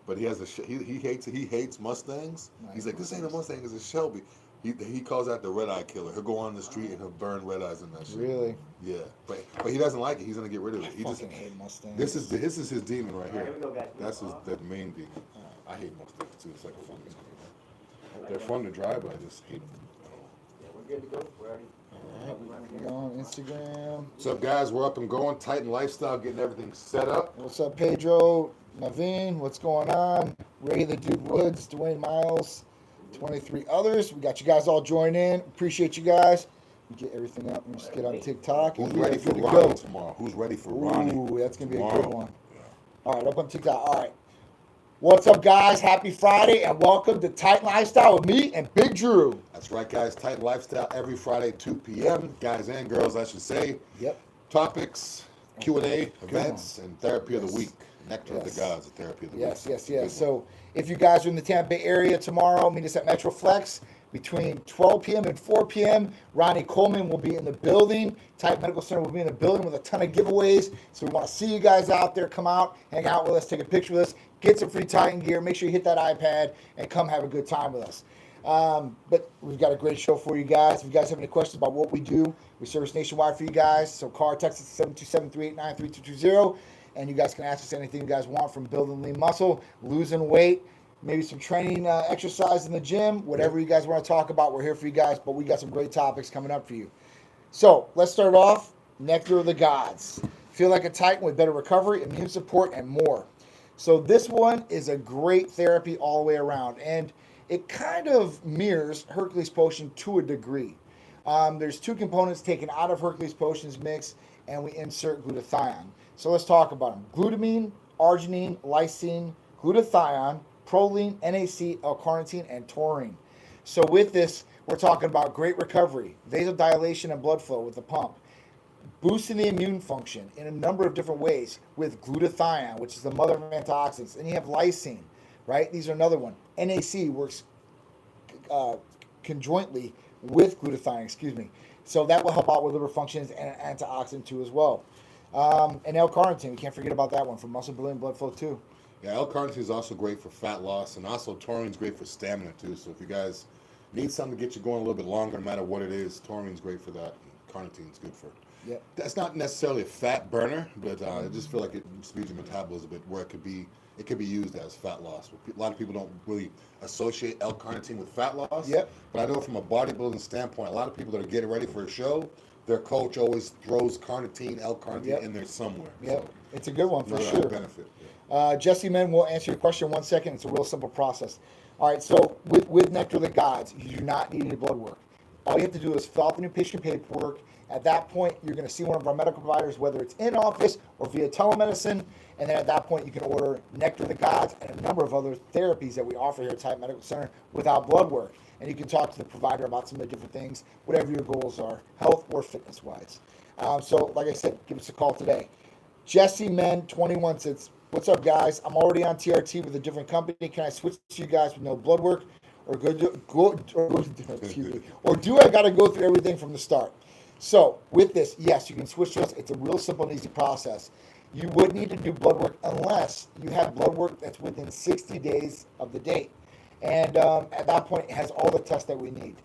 but he has he hates Mustangs. Nice. He's like, this ain't a Mustang, it's a Shelby. He calls that the red eye killer. He'll go on the street and he'll burn red eyes in that shit. Really? Yeah, but he doesn't like it. He's gonna get rid of it. I He fucking hate Mustangs. this is his demon right here. That's the main demon. I hate Mustangs too. It's like a fucking. They're fun to drive, but I just hate them. Yeah, we're good to go. We're already. We're on Instagram. What's up, guys? We're up and going. Titan Lifestyle, getting everything set up. What's up, Pedro? Naveen, what's going on? Ray the Dude Woods, Dwayne Miles, 23 others. We got you guys all join in. Appreciate you guys. We get everything up. We just get on TikTok. Who's and ready for good to Ronnie go. tomorrow? Who's ready for Ronnie? Ooh, that's going to be a tomorrow? good one. Yeah. All right, up on TikTok. All right. What's up, guys? Happy Friday, and welcome to Titan Lifestyle with me and Big Drew. That's right, guys. Titan Lifestyle every Friday, 2 p.m. Guys and girls, I should say. Yep. Topics, Q&A, Good events, and therapy of Yes. the week. Nectar of the Gods, the therapy of the Yes, week. yes, yes. So if you guys are in the Tampa Bay area tomorrow, meet us at Metroflex between 12 p.m. and 4 p.m. Ronnie Coleman will be in the building. Titan Medical Center will be in the building with a ton of giveaways. So we want to see you guys out there. Come out, hang out with us, take a picture with us, get some free Titan gear. Make sure you hit that iPad and come have a good time with us. But we've got a great show for you guys. If you guys have any questions about what we do, we service nationwide for you guys. So call or text us at 727-389-3220. And you guys can ask us anything you guys want, from building lean muscle, losing weight, maybe some training exercise in the gym, whatever you guys want to talk about. We're here for you guys, but we got some great topics coming up for you. So let's start off. Nectar of the Gods. Feel like a Titan with better recovery, immune support, and more. So this one is a great therapy all the way around, and it kind of mirrors Hercules Potion to a degree. There's two components taken out of Hercules Potion's mix, and we insert glutathione. So let's talk about them. Glutamine, arginine, lysine, glutathione, proline, NAC, L-carnitine, and taurine. So with this, we're talking about great recovery, vasodilation and blood flow with the pump, boosting the immune function in a number of different ways with glutathione, which is the mother of antioxidants. And you have lysine, right? These are another one. NAC works conjointly with glutathione, So that will help out with liver functions and an antioxidant too as well. And L-carnitine, we can't forget about that one for muscle building, blood flow too. Yeah, L-carnitine is also great for fat loss, and also taurine's great for stamina too. So if you guys need something to get you going a little bit longer, no matter what it is, taurine's great for that. Carnitine's good for it. Yep. That's not necessarily a fat burner, but I just feel like it speeds your metabolism a bit, where it could be used as fat loss. A lot of people don't really associate L-carnitine with fat loss. Yep. But I know from a bodybuilding standpoint, a lot of people that are getting ready for a show, their coach always throws carnitine, L-carnitine in there somewhere. Yep. So it's a good one for another sure. benefit. Yeah. Jesse Men will answer your question in 1 second. It's a real simple process. All right, so with Nectar of the Gods, you do not need any blood work. All you have to do is fill out the new patient paperwork. At that point, you're going to see one of our medical providers, whether it's in office or via telemedicine. And then at that point, you can order Nectar of the Gods and a number of other therapies that we offer here at Titan Medical Center without blood work. And you can talk to the provider about some of the different things, whatever your goals are, health or fitness-wise. So, like I said, give us a call today. Jesse Men 21 says, "What's up, guys? I'm already on TRT with a different company. Can I switch to you guys with no blood work, or do I got to go through everything from the start?" So with this, yes, you can switch to us. It's a real simple and easy process. You would need to do blood work unless you have blood work that's within 60 days of the date. And at that point, it has all the tests that we need.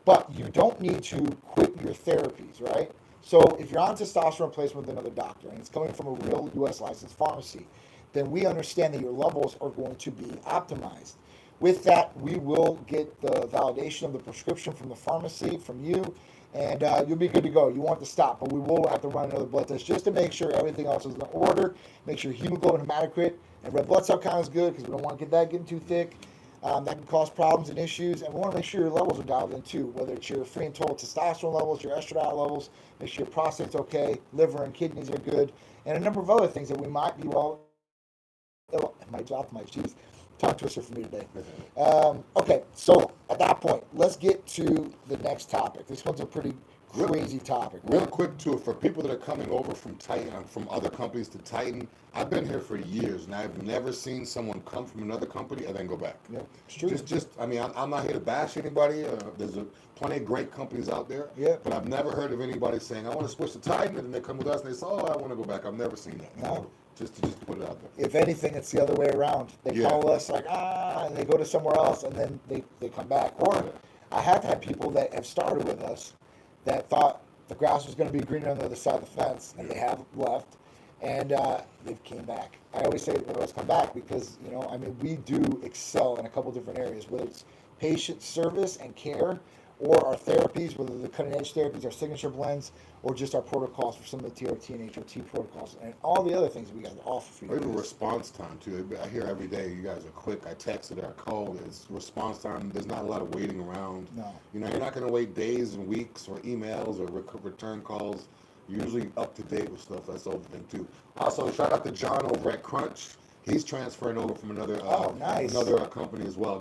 But you don't need to quit your therapies, right? So if you're on testosterone replacement with another doctor, and it's coming from a real U.S. licensed pharmacy, then we understand that your levels are going to be optimized. With that, we will get the validation of the prescription from the pharmacy, from you, and you'll be good to go. You won't have to stop, but we will have to run another blood test just to make sure everything else is in order, make sure hemoglobin and hematocrit and red blood cell count is good, because we don't want to get that getting too thick. That can cause problems and issues, and we want to make sure your levels are dialed in too, whether it's your free and total testosterone levels, your estradiol levels, make sure your prostate's okay, liver and kidneys are good, and a number of other things that we might be geez, talk to us here for me today. Okay, so at that point, let's get to the next topic. This one's a pretty crazy topic. Right? Real quick too, for people that are coming over from Titan, from other companies to Titan, I've been here for years, and I've never seen someone come from another company and then go back. Yeah, it's true. I mean, I'm not here to bash anybody. There's plenty of great companies out there. Yeah. But I've never heard of anybody saying, "I want to switch to Titan," and then they come with us and they say, "Oh, I want to go back." I've never seen that. No. Just to put it out there. If anything, it's the other way around. They call us like, and they go to somewhere else, and then they come back. Or I have had people that have started with us that thought the grass was going to be greener on the other side of the fence, and they have left, and they've came back. I always say they always come back because, we do excel in a couple different areas, whether it's patient service and care, or our therapies, whether the cutting-edge therapies, our signature blends, or just our protocols for some of the TRT and HRT protocols, and all the other things we got to offer for you. Or even response time, too. I hear every day you guys are quick. I texted or I called. It's response time. There's not a lot of waiting around. No. You're not going to wait days and weeks or emails or return calls. You're usually up to date with stuff. That's the other thing, too. Also, shout out to John over at Crunch. He's transferring over from another company as well.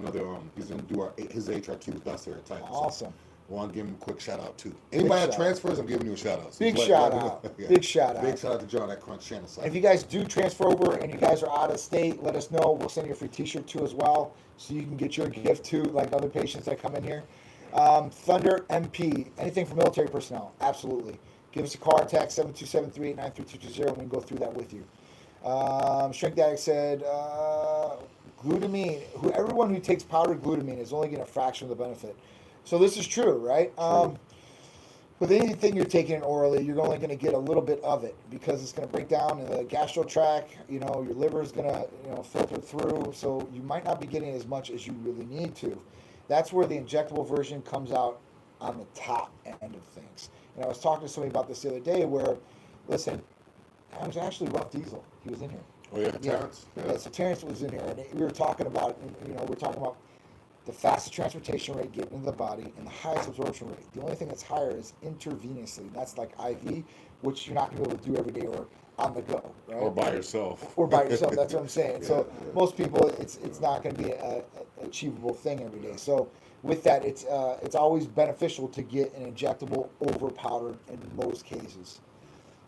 He's going to do his HRT with us here at Titan. Awesome. I want to give him a quick shout out too. Anybody that transfers, I'm giving you a shout out. Big shout out. Big shout out. Big shout out to John at Crunch Channel side. If you guys do transfer over and you guys are out of state, let us know. We'll send you a free t-shirt too as well, so you can get your gift too, like other patients that come in here. Thunder MP, anything for military personnel, absolutely. Give us a call, text 727-389-3220, and we can go through that with you. Strength Addict said, glutamine, everyone who takes powdered glutamine is only getting a fraction of the benefit. So this is true, right? With anything you're taking orally, you're only going to get a little bit of it because it's going to break down in the gastro tract. Your liver is going to filter through, so you might not be getting as much as you really need to. That's where the injectable version comes out on the top end of things. And I was talking to somebody about this the other day where, listen, I was actually Rough Diesel. He was in here. Oh, yeah, Terrence? Yeah, so Terrence was in here, and we were talking about, the fastest transportation rate getting into the body and the highest absorption rate. The only thing that's higher is intravenously. That's like IV, which you're not going to be able to do every day or on the go, right? Or by yourself. That's what I'm saying. Most people, it's not going to be an achievable thing every day. So with that, it's always beneficial to get an injectable over powdered in most cases.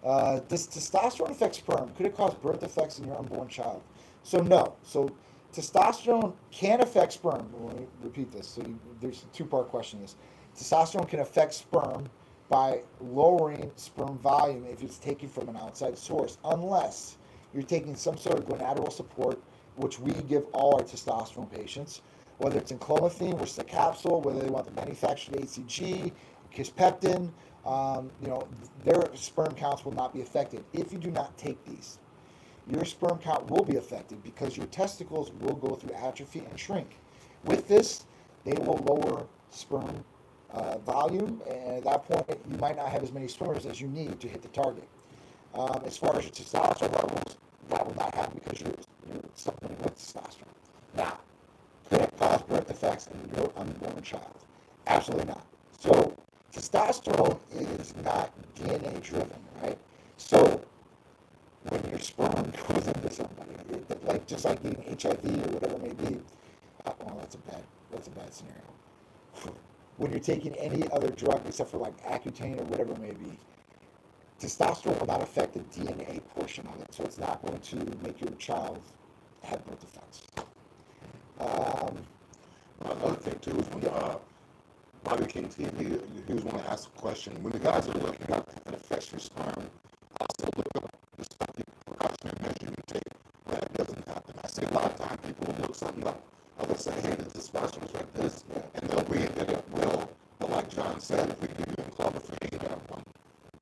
Does testosterone affect sperm? Could it cause birth defects in your unborn child? So no. So testosterone can affect sperm. Let me repeat this. So there's a two-part question to this. Testosterone can affect sperm by lowering sperm volume if it's taken from an outside source, unless you're taking some sort of gonadal support, which we give all our testosterone patients, whether it's in clomiphene, which is a capsule, whether they want the manufactured HCG, kisspeptin, their sperm counts will not be affected if you do not take these. Your sperm count will be affected because your testicles will go through atrophy and shrink. With this, they will lower sperm volume, and at that point, you might not have as many sperms as you need to hit the target. As far as your testosterone levels, that will not happen because you're supplementing with testosterone. Now, could it cause birth defects in your unborn child? Absolutely not. So, testosterone is not DNA driven, right? So, when your sperm goes into somebody, just like getting HIV or whatever it may be, that's a bad scenario. When you're taking any other drug except for like Accutane or whatever it may be, testosterone will not affect the DNA portion of it, so it's not going to make your child have birth defects. Another thing too is when Bobby King TV, he was want to ask a question. When the guys are looking up if it affects your sperm, also look up the stuff, the precautionary measure you take when that doesn't happen. I see a lot of times people will look something up. They'll say, hey, the testosterone is like this, and they'll read that it will. But like John said, if we can do clomiphene,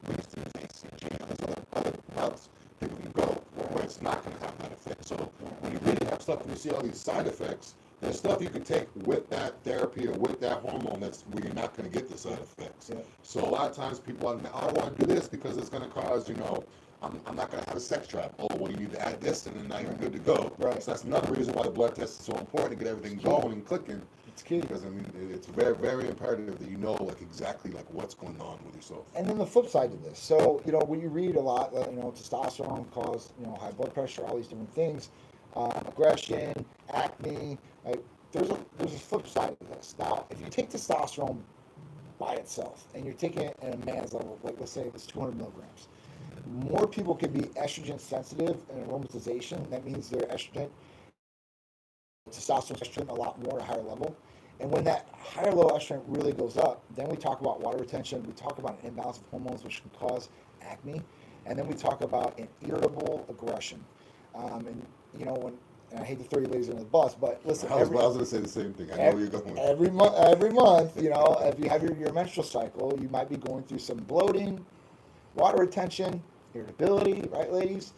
we used to use HCG, and there's other routes people can go where it's not going to have that effect. So when you really have stuff and you see all these side effects, there's stuff you can take with that therapy or with that hormone that's where you're not going to get the side effects. Yeah. So a lot of times people are, I don't want to do this because it's going to cause, I'm not going to have a sex drive. Oh, well, you need to add this, and then now you're good to go. Right. So that's another reason why the blood test is so important to get everything going and clicking. It's key. Because, it's very, very imperative that you know, exactly, what's going on with yourself. And then the flip side of this. So, when you read a lot, testosterone cause, high blood pressure, all these different things, aggression, acne, right? There's a flip side of this. Now, if you take testosterone by itself, and you're taking it at a man's level, like let's say it's 200 milligrams, more people can be estrogen sensitive and aromatization. That means their estrogen, testosterone estrogen a lot more at a higher level. And when that higher level estrogen really goes up, then we talk about water retention. We talk about an imbalance of hormones, which can cause acne. And then we talk about an irritable aggression. And you know, and I hate to throw you ladies under the bus, but listen, I was going to say the same thing. I know where you're going. Every month, you know, if you have your menstrual cycle, you might be going through some bloating, water retention, irritability, right, ladies?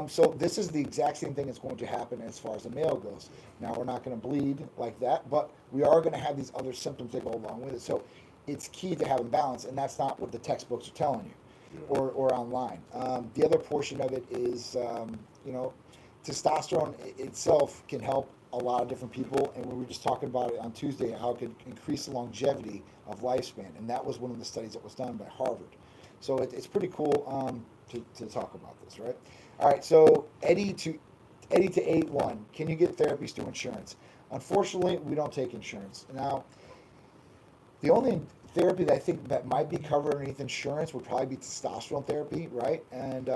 So this is the exact same thing that's going to happen as far as the male goes. Now, we're not going to bleed like that, but we are going to have these other symptoms that go along with it. So it's key to having balance, and that's not what the textbooks are telling you or online. The other portion of it is, you know, testosterone itself can help a lot of different people, and we were just talking about it on Tuesday, how it could increase the longevity of lifespan, and that was one of the studies that was done by Harvard. So it's pretty cool to talk about this, right? All right, so Eddie to 8-1, can you get therapies through insurance? Unfortunately, we don't take insurance. Now, the only therapy that I think that might be covered underneath insurance would probably be testosterone therapy, right? And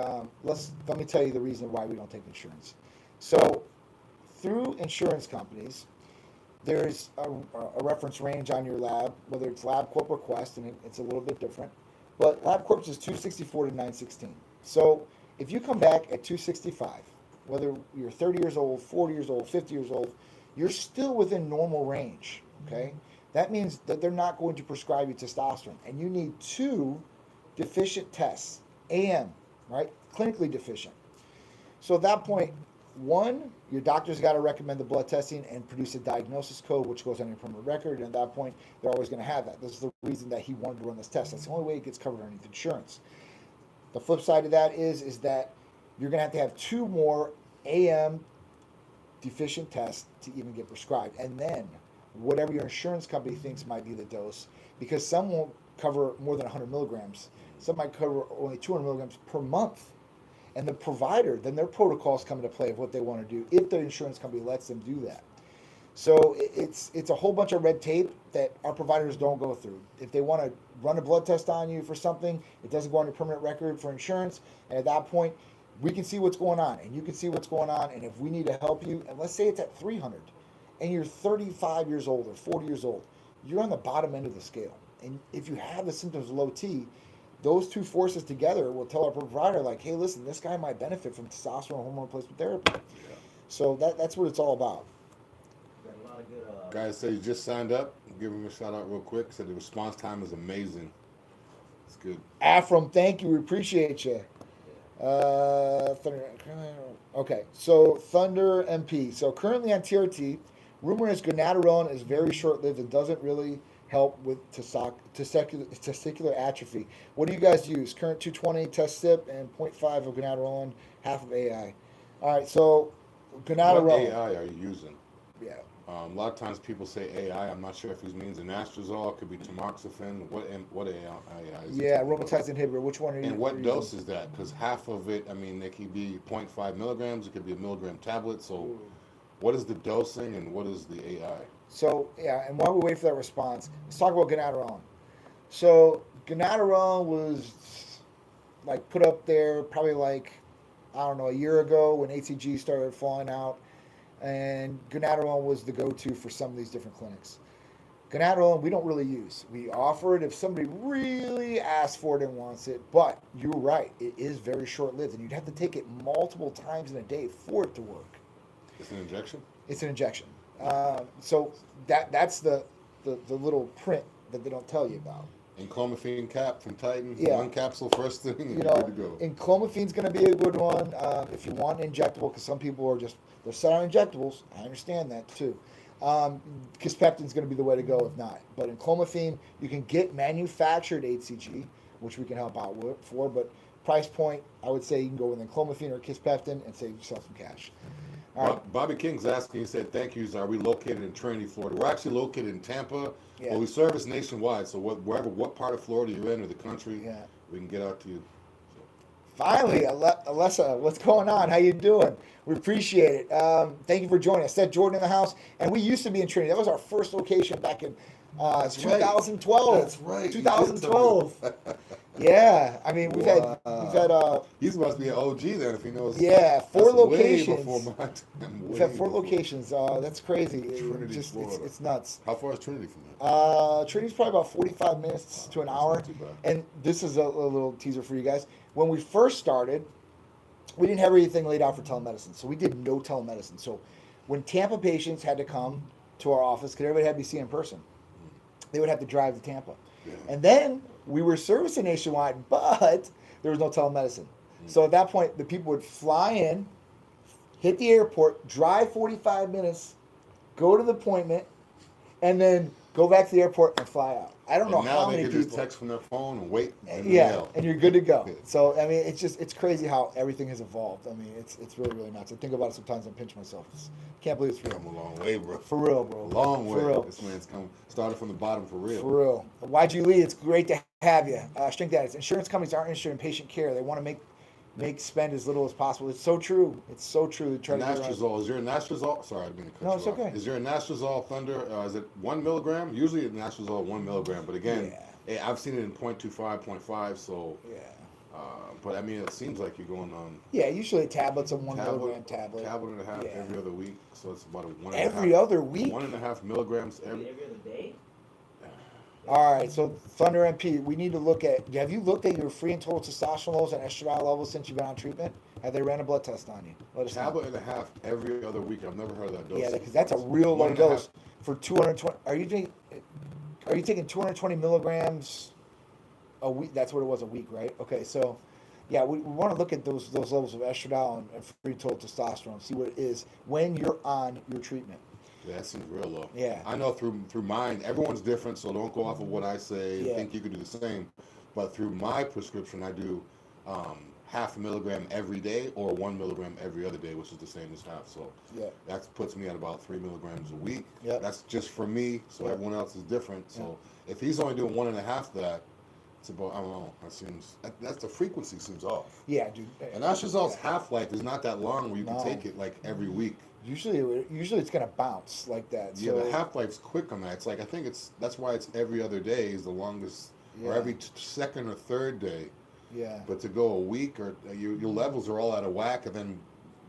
let me tell you the reason why we don't take insurance. So through insurance companies, there's a reference range on your lab, whether it's LabCorp or Quest, and it's a little bit different. But LabCorp is 264 to 916. So if you come back at 265, whether you're 30 years old, 40 years old, 50 years old, you're still within normal range, okay? That means that they're not going to prescribe you testosterone. And you need 2 deficient tests, AM, right? Clinically deficient. So at that point, 1, your doctor's got to recommend the blood testing and produce a diagnosis code, which goes on your permanent record. And at that point, they're always going to have that. This is the reason that he wanted to run this test. That's the only way it gets covered underneath insurance. The flip side of that is that you're going to have 2 more AM deficient tests to even get prescribed. And then whatever your insurance company thinks might be the dose, because some won't cover more than 100 milligrams. Some might cover only 200 milligrams per month. And the provider, then their protocols come into play of what they want to do if the insurance company lets them do that. So it's a whole bunch of red tape that our providers don't go through. If they want to run a blood test on you for something, it doesn't go on your permanent record for insurance. And at that point, we can see what's going on, and you can see what's going on. And if we need to help you, and let's say it's at 300, and you're 35 years old or 40 years old, you're on the bottom end of the scale. And if you have the symptoms of low T, those 2 forces together will tell our provider, like, hey, listen, this guy might benefit from testosterone hormone replacement therapy. Yeah. So that's what it's all about. Got a lot of good, Guys say you just signed up. Give him a shout out real quick. Said the response time is amazing. It's good. Afram, thank you. We appreciate you. Okay, so Thunder MP. So currently on TRT, rumor is gonadorone is very short-lived and doesn't really help with testicular atrophy. What do you guys use? Current 220 test SIP and 0.5 of gonadorone, half of AI. All right, so gonadorone. What AI are you using? Yeah. A lot of times people say AI. I'm not sure if he means anastrozole. It could be tamoxifen. What AI is? Yeah, aromatase inhibitor. Which one are you? And what dose is that? Because half of it, I mean, it could be 0.5 milligrams. It could be a milligram tablet. So, what is the dosing and what is the AI? So yeah, and while we wait for that response, let's talk about gonadorone. So gonadorone was like put up there probably like, I don't know, a year ago when HCG started falling out, and gonadorone was the go-to for some of these different clinics. Gonadorone we don't really use. We offer it if somebody really asks for it and wants it, but you're right, it is very short-lived, and you'd have to take it multiple times in a day for it to work. It's an injection? It's an injection. So that's the little print that they don't tell you about. And clomiphene cap from Titan, Yeah. 1 capsule first thing, and You you're know, good to go. and clomiphene's going to be a good one if you want an injectable, because some people are they're set on injectables. I understand that too. Kispeptin's going to be the way to go if not. But in clomiphene, you can get manufactured HCG, which we can help out for. But price point, I would say you can go with clomiphene or Kispeptin and save yourself some cash. All right. Bobby King's asking, he said, thank you. Are we located in Trinity, Florida? We're actually located in Tampa, Yeah. but we service nationwide. So what part of Florida you're in or the country, Yeah. we can get out to you. Finally, Alessa, what's going on? How you doing? We appreciate it. Thank you for joining us. Seth Jordan in the house, and we used to be in Trinity. That was our first location back in 2012. That's right. 2012. Yeah, I mean we've had. He must be an OG then if he knows. Yeah, 4 locations. Way before my time. We've had 4 locations. That's crazy. Trinity, Florida. It's nuts. How far is Trinity from there? Trinity's probably about 45 minutes to an hour. Not too bad. And this is a little teaser for you guys. When we first started, we didn't have everything laid out for telemedicine, so we did no telemedicine. So when Tampa patients had to come to our office, because everybody had to be seen in person, they would have to drive to Tampa. Yeah. And then we were servicing nationwide, but there was no telemedicine. So at that point, the people would fly in, hit the airport, drive 45 minutes, go to the appointment, and then go back to the airport and fly out. I don't know how many they people. just text from their phone and wait. In the Yeah, mail. and you're good to go. Yeah. So I mean, it's crazy how everything has evolved. I mean, it's really really nuts. I think about it sometimes and pinch myself. Can't believe it's real. Come a long way, bro. For real, bro. A long way. For real. This man's started from the bottom for real. For real. YG Lee, it's great to have you. Strength Addicts. Insurance companies aren't interested in patient care. They want to make spend as little as possible. It's so true. It's so true. Try to get around. Nastrozole. Is there a Nastrozole? Sorry, I didn't mean to cut No, you it's off. okay. Is there a Nastrozole Thunder? Is it 1 milligram? Usually a Nastrozole 1 milligram, but again, I've seen it in 0.25, 0.5. So, Yeah. but I mean, it seems like you're going on Yeah, usually tablets of 1 milligram tablet. tablet and a half Yeah. every other week. So it's about a 1.5. Every other week? 1.5 milligrams every. Every other day? All right, so Thunder MP, we need to look at. Have you looked at your free and total testosterone levels and estradiol levels since you've been on treatment? Have they ran a blood test on you? Let us know. Tablet and a half every other week. I've never heard of that dose. Yeah, because that's a real low 1.5. dose for 220. Are you taking 220 milligrams a week? That's what it was a week, right? Okay, so yeah, we want to look at those levels of estradiol and free total testosterone, see what it is when you're on your treatment. Yeah, that seems real low. Yeah. I know through mine, everyone's different, so don't go off of what I say Yeah. and think you could do the same. But through my prescription, I do half a milligram every day or 1 milligram every other day, which is the same as half. So Yeah. that puts me at about 3 milligrams a week. Yeah. That's just for me, so Yeah. everyone else is different. So if he's only doing 1.5 of that, it's about, I don't know, that's the frequency seems off. Yeah, dude. And Astrozole's half-life is not that long where you can No. take it like every week. Usually it's gonna bounce like that. Yeah, So, the half-life's quick on that. It's like, I think that's why it's every other day is the longest, or Yeah. every second or third day. yeah. But to go a week, or your levels are all out of whack, and then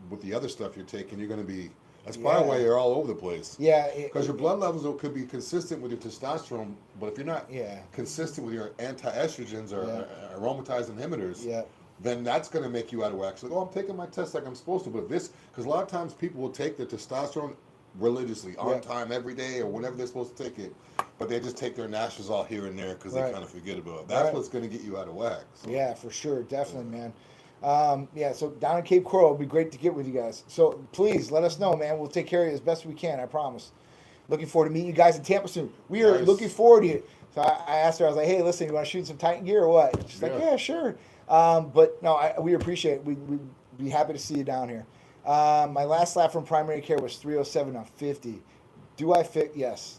with the other stuff you're taking, you're going to be, that's probably why you're all over the place. Yeah. Because your blood levels could be consistent with your testosterone, but if you're not consistent with your anti-estrogens or aromatase inhibitors, then that's going to make you out of whack. So, I'm taking my test like I'm supposed to, but because a lot of times people will take their testosterone religiously, on time, every day, or whenever they're supposed to take it, but they just take their Nastrozole here and there because they kind of forget about it. That's what's going to get you out of whack. So. Yeah, for sure. Definitely, man. So down in Cape Coral, it'd be great to get with you guys. So please let us know, man. We'll take care of you as best we can, I promise. Looking forward to meeting you guys in Tampa soon. We are looking forward to it. So I asked her, I was like, hey, listen, you want to shoot some Titan gear or what? She's like, yeah, sure. But no, we appreciate it. We'd be happy to see you down here. My last lap from primary care was 307 on 50. Do I fit? Yes.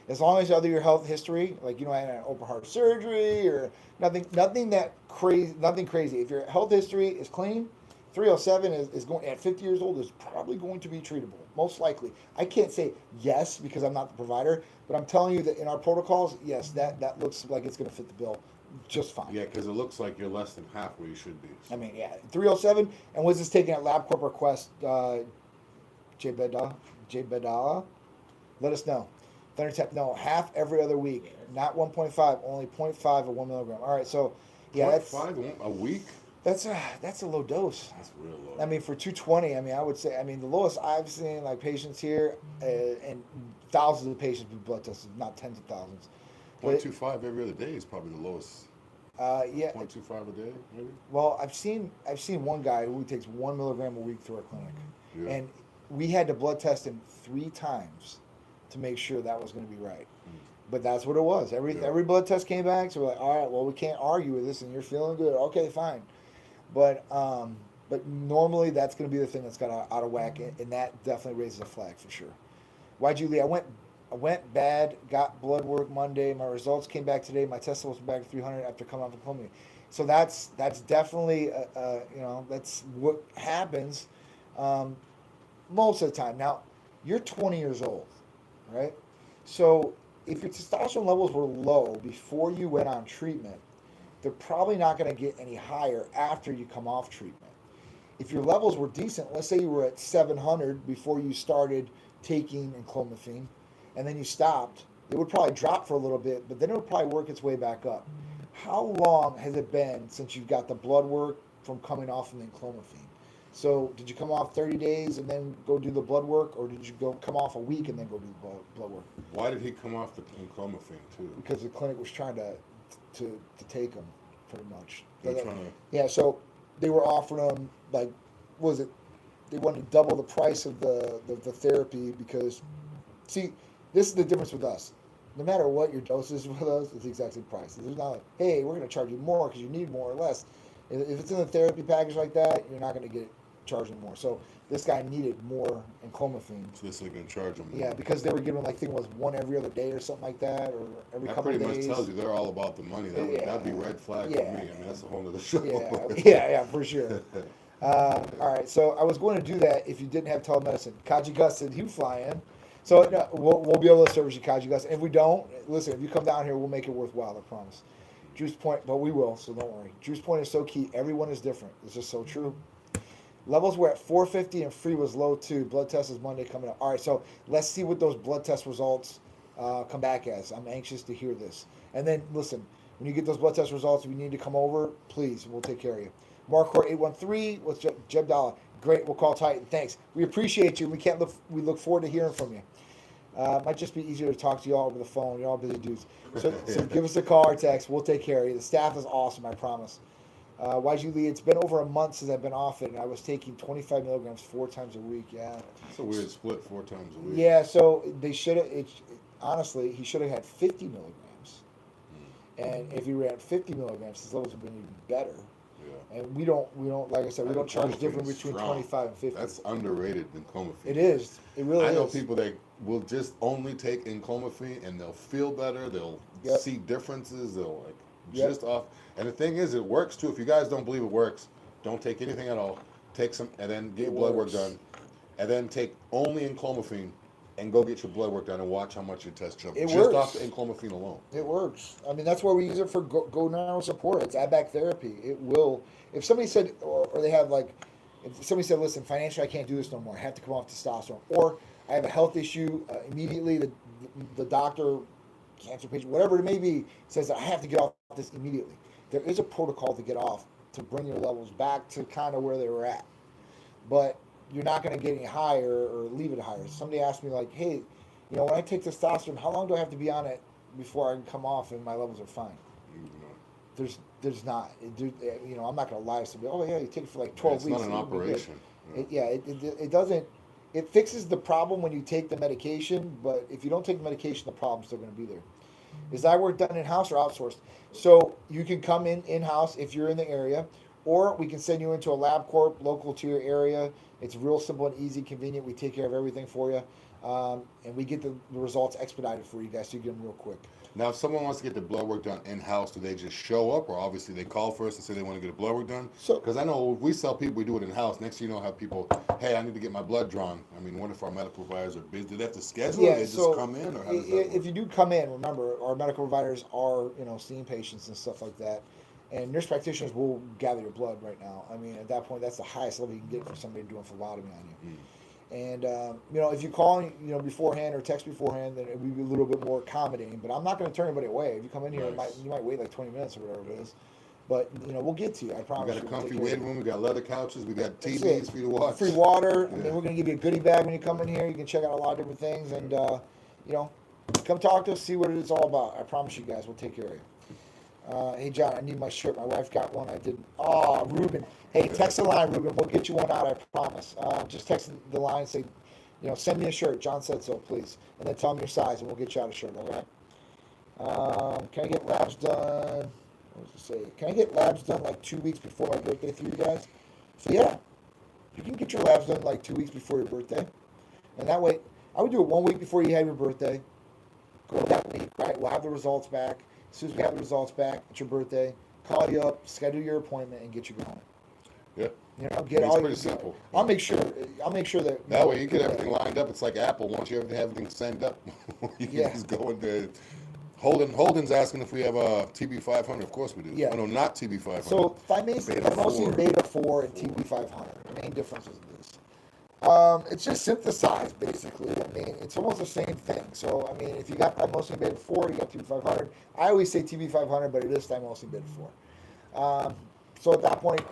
As long as your health history, like I had an open heart surgery or nothing crazy. If your health history is clean, 307 is going at 50 years old is probably going to be treatable, most likely. I can't say yes because I'm not the provider, but I'm telling you that in our protocols, yes, that looks like it's going to fit the bill just fine. Yeah, because it looks like you're less than half where you should be. So. I mean, 307, and was this taken at LabCorp request? J Bedala, let us know. ThunderTech, no, half every other week, not 1.5, only 0.5 of 1 milligram. All right, so that's 0.5 a week. That's a low dose. That's real low. I mean, for 220, I would say, the lowest I've seen, like patients here, and thousands of patients with blood tests, not tens of thousands. 0.25 every other day is probably the lowest. 0.25 a day, maybe. Well, I've seen one guy who takes 1 milligram a week through our clinic, and we had to blood test him 3 times to make sure that was going to be right. But that's what it was. Every blood test came back, so we're like, all right, well, we can't argue with this, and you're feeling good. Okay, fine. But normally that's going to be the thing that's got out of whack, and that definitely raises a flag for sure. Why, Julie? I went bad, got blood work Monday. My results came back today. My test levels back to 300 after coming off of Olympia. So that's definitely that's what happens most of the time. Now, you're 20 years old, right? So if your testosterone levels were low before you went on treatment, they're probably not going to get any higher after you come off treatment. If your levels were decent, let's say you were at 700 before you started taking enclomiphene, and then you stopped, it would probably drop for a little bit, but then it would probably work its way back up. How long has it been since you got the blood work from coming off of the clomiphene. So did you come off 30 days and then go do the blood work, or did you come off a week and then go do the blood work? Why did he come off the clomiphene too? Because the clinic was trying to take him, pretty much. They're trying to... Yeah, so they were offering him, like, what was it? They wanted to double the price of the therapy because, see, this is the difference with us. No matter what your dose is with us, it's the exact same price. There's not like, hey, we're going to charge you more because you need more or less. If it's in a therapy package like that, you're not going to get charging more. So this guy needed more in clomiphene. So this is going to charge him more. Yeah, because they were giving him, like, I think it was one every other day or something like that, or every couple of days. That pretty much tells you they're all about the money. That'd be red flag for me. I mean, that's a whole other show. Yeah, for sure. All right, so I was going to do that if you didn't have telemedicine. Kaji Gus said he would fly in. So no, we'll be able to service you, Kaji Gus. And if we don't, listen, if you come down here, we'll make it worthwhile, I promise. Juice Point, but we will, so don't worry. Juice Point is so key. Everyone is different. It's just so true. Levels were at 450 and free was low too. Blood test is Monday coming up. All right, so let's see what those blood test results come back as. I'm anxious to hear this. And then, listen, when you get those blood test results, if you need to come over, please, we'll take care of you. Marcor 813, what's Jeb Dalla? Great, we'll call Titan. Thanks. We appreciate you. We look forward to hearing from you. Might just be easier to talk to y'all over the phone. You're all busy dudes. So give us a call or text. We'll take care of you. The staff is awesome, I promise. YG Lee, it's been over a month since I've been off it, and I was taking 25 milligrams 4 times a week. Yeah. It's a weird split, 4 times a week. Yeah, so they should have, honestly, he should have had 50 milligrams. And if he ran 50 milligrams, his levels would have been even better. Yeah. And we don't, like I said, we don't charge different between 25 and 50. That's underrated in clomiphene. It is. It really is. I know people that will just only take clomiphene and they'll feel better. They'll see differences. They'll just off. And the thing is, it works too. If you guys don't believe it works, don't take anything at all. Take some and then get your blood work done. And then take only clomiphene and go get your blood work done and watch how much your test jumps. It just works. Off the clomiphene alone. It works. I mean, that's why we use it for go narrow support. It's add back therapy. It will. If somebody said, or they have like, if somebody said, listen, financially I can't do this no more. I have to come off testosterone. Or I have a health issue. Immediately the doctor, cancer patient, whatever it may be, says that I have to get off this immediately. There is a protocol to get off to bring your levels back to kind of where they were at. But you're not going to get any higher or leave it higher. Somebody asked me like, hey, when I take testosterone, how long do I have to be on it before I can come off and my levels are fine? There's not. I'm not going to lie to somebody. Oh yeah, you take it for like 12 weeks. It's not an operation. It doesn't. It fixes the problem when you take the medication, but if you don't take the medication, the problem's still going to be there. Is that work done in-house or outsourced? So you can come in-house if you're in the area, or we can send you into a LabCorp local to your area. It's real simple and easy, convenient. We take care of everything for you, and we get the results expedited for you guys, so you get them real quick. Now, if someone wants to get the blood work done in-house, do they just show up, or obviously they call first and say they want to get the blood work done? Because I know if we sell people, we do it in-house. Next thing you know, have people, hey, I need to get my blood drawn. I mean, what if our medical providers are busy? Do they have to schedule it? They just come in, or how does that work? If you do come in, remember, our medical providers are, seeing patients and stuff like that. And nurse practitioners will gather your blood right now. I mean, at that point, that's the highest level you can get for somebody doing phlebotomy on you. And, if you call, beforehand or text beforehand, then it would be a little bit more accommodating. But I'm not going to turn anybody away. If you come in here, you might wait like 20 minutes or whatever it is. But, we'll get to you. I promise. We got a comfy waiting room. We got leather couches. We got TVs for you to watch. Free water. Yeah. I mean, we're going to give you a goodie bag when you come in here. You can check out a lot of different things. And, come talk to us, see what it's all about. I promise you guys, we'll take care of you. Hey, John, I need my shirt. My wife got one. I didn't. Oh, Ruben. Hey, text the line, Ruben. We'll get you one out, I promise. Just text the line and say, send me a shirt. John said so, please. And then tell me your size, and we'll get you out a shirt, all right? Can I get labs done? What was it say? Can I get labs done like 2 weeks before my birthday for you guys? So, yeah. You can get your labs done like 2 weeks before your birthday. And that way, I would do it 1 week before you have your birthday. Go that week, right? We'll have the results back. As soon as we have the results back, it's your birthday, call you up, schedule your appointment, and get you going. Yep. Get it's all pretty simple. I'll make sure that that way you get everything lined up. It's like Apple. Once you have everything signed up, you can just go into Holden's asking if we have a TB500. Of course we do. Yeah. Oh, no, not TB500. So thymosin beta 4 and TB500. The main difference is this. It's just synthesized, basically. I mean, it's almost the same thing. So, I mean, if you got thymosin beta 4, you got TB500. I always say TB500, but it is thymosin beta 4. So at that point,